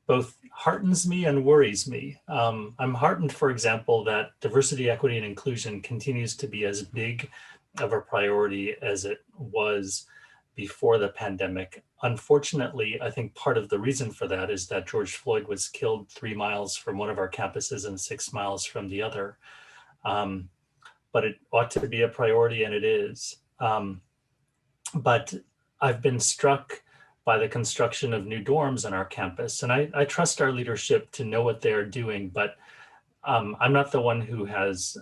both heartens me and worries me. I'm heartened, for example, that diversity, equity, and inclusion continues to be as big of a priority as it was before the pandemic. Unfortunately, I think part of the reason for that is that George Floyd was killed 3 miles from one of our campuses and 6 miles from the other. But it ought to be a priority, and it is. But I've been struck by the construction of new dorms on our campus, and I trust our leadership to know what they are doing, but I'm not the one who has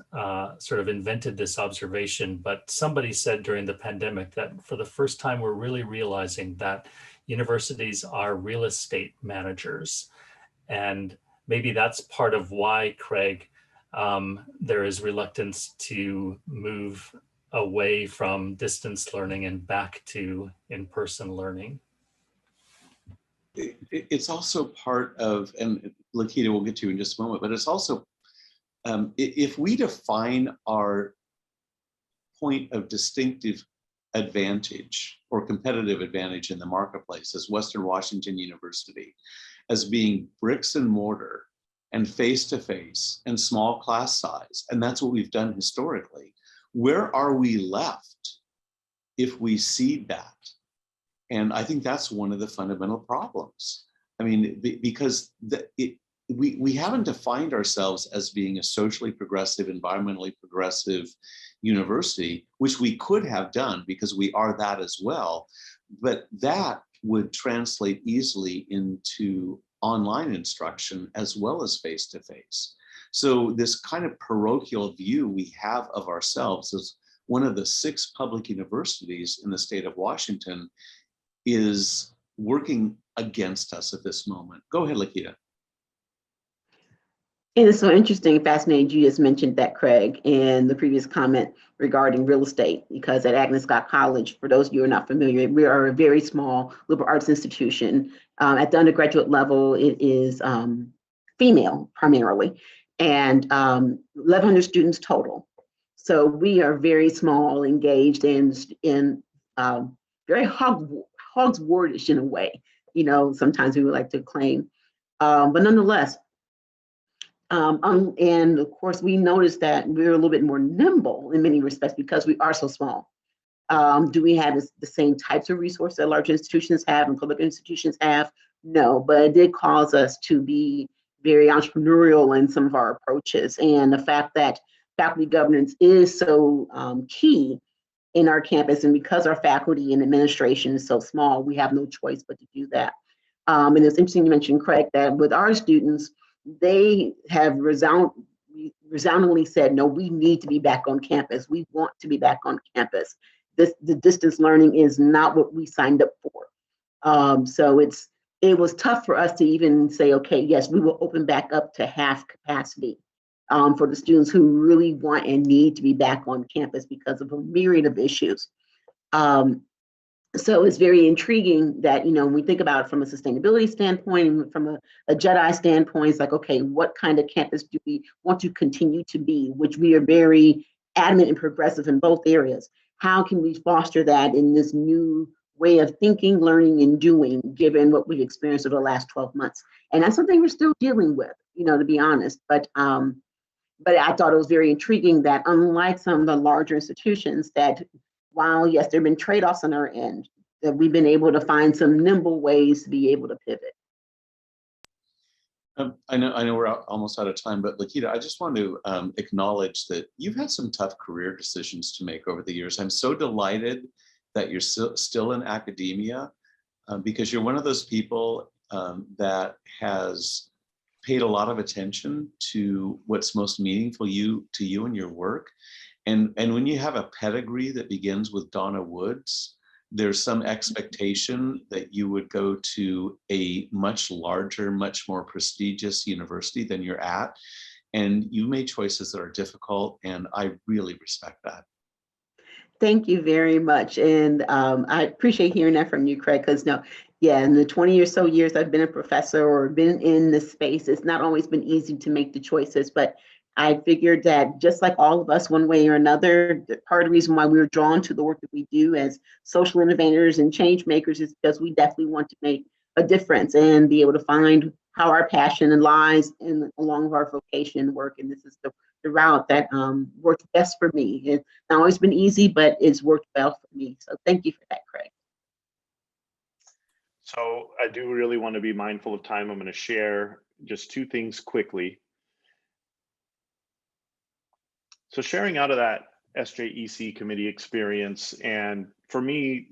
sort of invented this observation, but somebody said during the pandemic that for the first time, we're really realizing that universities are real estate managers. And maybe that's part of why, Craig, there is reluctance to move away from distance learning and back to in-person learning. It's also part of, and Lakita will get to in just a moment, but it's also, if we define our point of distinctive advantage or competitive advantage in the marketplace as Western Washington University as being bricks and mortar and face-to-face and small class size, and that's what we've done historically, where are we left if we cede that? And I think that's one of the fundamental problems. I mean, because we haven't defined ourselves as being a socially progressive, environmentally progressive university, which we could have done because we are that as well. But that would translate easily into online instruction as well as face-to-face. So this kind of parochial view we have of ourselves as one of the 6 public universities in the state of Washington is working against us at this moment. Go ahead, Lakita. And it's so interesting and fascinating you just mentioned that, Craig, and the previous comment regarding real estate, because at Agnes Scott College, for those of you who are not familiar, we are a very small liberal arts institution. At the undergraduate level, it is female primarily, and 1,100 students total. So we are very small, engaged in very Hogswardish in a way, you know, sometimes we would like to claim, but nonetheless, and of course, we noticed that we're a little bit more nimble in many respects because we are so small. Do we have the same types of resources that large institutions have and public institutions have? No, but it did cause us to be very entrepreneurial in some of our approaches. And the fact that faculty governance is so key in our campus, and because our faculty and administration is so small, we have no choice but to do that. And it's interesting you mentioned, Craig, that with our students, they have resoundingly said, no, we need to be back on campus. We want to be back on campus. The distance learning is not what we signed up for. So it was tough for us to even say, okay, yes, we will open back up to half capacity for the students who really want and need to be back on campus because of a myriad of issues. So it's very intriguing that, you know, when we think about it from a sustainability standpoint and from a JEDI standpoint, it's like, okay, what kind of campus do we want to continue to be, which we are very adamant and progressive in both areas. How can we foster that in this new way of thinking, learning, and doing, given what we've experienced over the last 12 months? And that's something we're still dealing with, you know, to be honest. But I thought it was very intriguing that unlike some of the larger institutions that, while yes, there have been trade-offs on our end, that we've been able to find some nimble ways to be able to pivot. I know we're almost out of time, but Lakita, I just want to acknowledge that you've had some tough career decisions to make over the years. I'm so delighted that you're still in academia because you're one of those people that has paid a lot of attention to what's most meaningful to you and your work. And when you have a pedigree that begins with Donna Woods, there's some expectation that you would go to a much larger, much more prestigious university than you're at. And you made choices that are difficult, and I really respect that. Thank you very much. And I appreciate hearing that from you, Craig, because in the 20 or so years I've been a professor or been in this space, it's not always been easy to make the choices, but I figured that just like all of us, one way or another, part of the reason why we were drawn to the work that we do as social innovators and change makers is because we definitely want to make a difference and be able to find how our passion lies in along our vocation work. And this is the route that works best for me. It's not always been easy, but it's worked well for me. So thank you for that, Craig. So I do really want to be mindful of time. I'm going to share just two things quickly. So sharing out of that SJEC committee experience, and for me,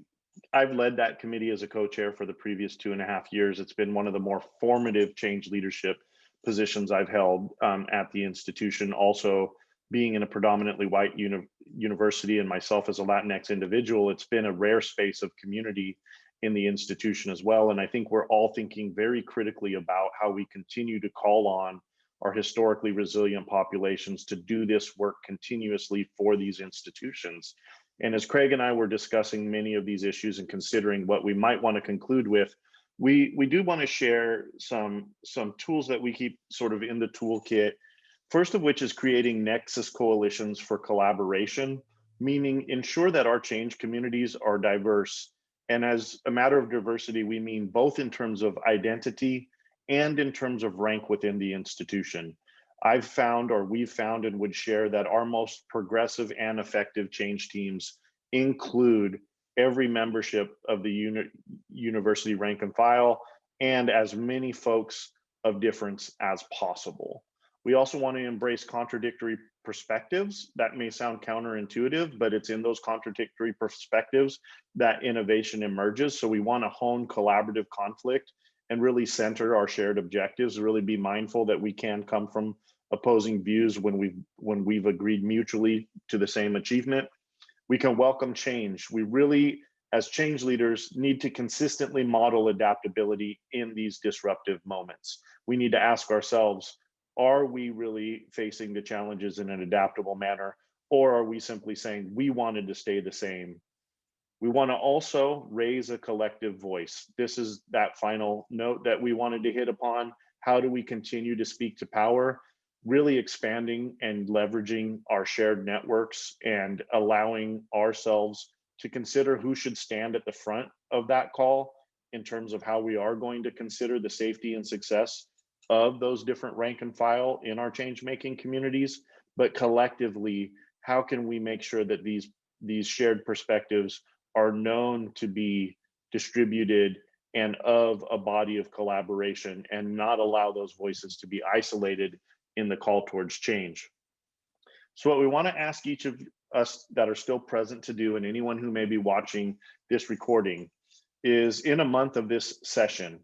I've led that committee as a co-chair for the previous 2.5 years. It's been one of the more formative change leadership positions I've held at the institution. Also, being in a predominantly white university and myself as a Latinx individual, it's been a rare space of community in the institution as well. And I think we're all thinking very critically about how we continue to call on our historically resilient populations to do this work continuously for these institutions. And as Craig and I were discussing many of these issues and considering what we might want to conclude with, we do want to share some tools that we keep sort of in the toolkit. First of which is creating Nexus coalitions for collaboration, meaning ensure that our change communities are diverse. And as a matter of diversity, we mean both in terms of identity and in terms of rank within the institution. We've found and would share that our most progressive and effective change teams include every membership of the university rank and file and as many folks of difference as possible. We also want to embrace contradictory perspectives. That may sound counterintuitive, but it's in those contradictory perspectives that innovation emerges. So we want to hone collaborative conflict and really center our shared objectives, really be mindful that we can come from opposing views when we've agreed mutually to the same achievement. We can welcome change. We really, as change leaders, need to consistently model adaptability in these disruptive moments. We need to ask ourselves, are we really facing the challenges in an adaptable manner, or are we simply saying we wanted to stay the same? We want to also raise a collective voice. This is that final note that we wanted to hit upon. How do we continue to speak to power? Really expanding and leveraging our shared networks and allowing ourselves to consider who should stand at the front of that call in terms of how we are going to consider the safety and success of those different rank and file in our change-making communities. But collectively, how can we make sure that these shared perspectives are known to be distributed and of a body of collaboration, and not allow those voices to be isolated in the call towards change? So what we want to ask each of us that are still present to do, and anyone who may be watching this recording, is in a month of this session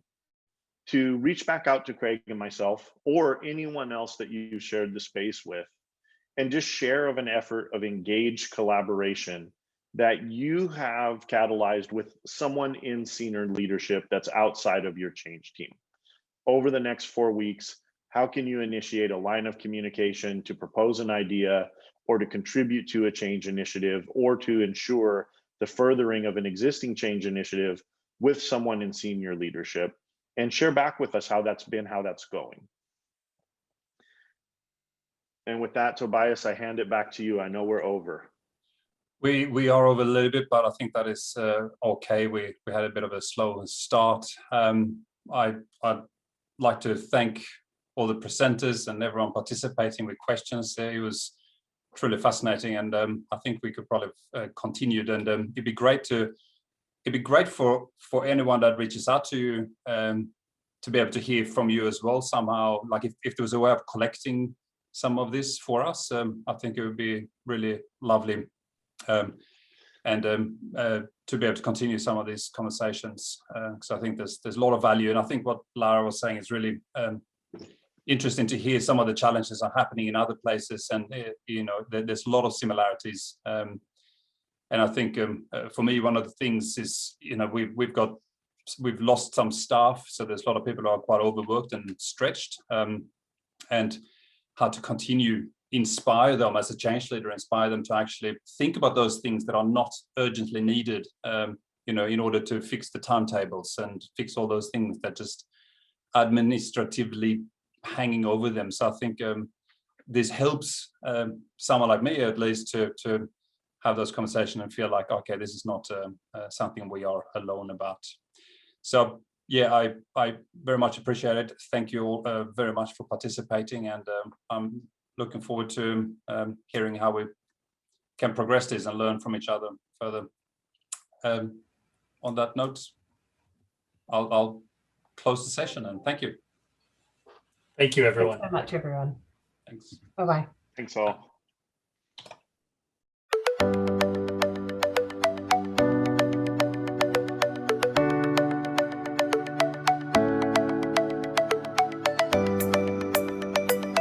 to reach back out to Craig and myself, or anyone else that you shared the space with, and just share of an effort of engaged collaboration that you have catalyzed with someone in senior leadership that's outside of your change team. Over the next 4 weeks, how can you initiate a line of communication to propose an idea or to contribute to a change initiative or to ensure the furthering of an existing change initiative with someone in senior leadership, and share back with us how that's been, how that's going. And with that, Tobias, I hand it back to you. I know we're over. We are over a little bit, but I think that is okay. We had a bit of a slow start. I'd like to thank all the presenters and everyone participating with questions there. It was truly fascinating, and I think we could probably continue. And it'd be great for anyone that reaches out to you to be able to hear from you as well somehow. Like if there was a way of collecting some of this for us, I think it would be really lovely. To be able to continue some of these conversations, because I think there's a lot of value. And I think what Lara was saying is really interesting to hear some of the challenges are happening in other places, and there's a lot of similarities. And I think for me, one of the things is we've lost some staff, so there's a lot of people who are quite overworked and stretched, and how to continue inspire them as a change leader, inspire them to actually think about those things that are not urgently needed, in order to fix the timetables and fix all those things that just administratively hanging over them. So I think this helps someone like me, at least, to have those conversations and feel like, okay, this is not something we are alone about. So yeah, I very much appreciate it. Thank you all very much for participating, and I'm looking forward to hearing how we can progress this and learn from each other further. On that note, I'll close the session, and thank you. Thank you, everyone. Thanks so much, everyone. Thanks. Bye-bye. Thanks all.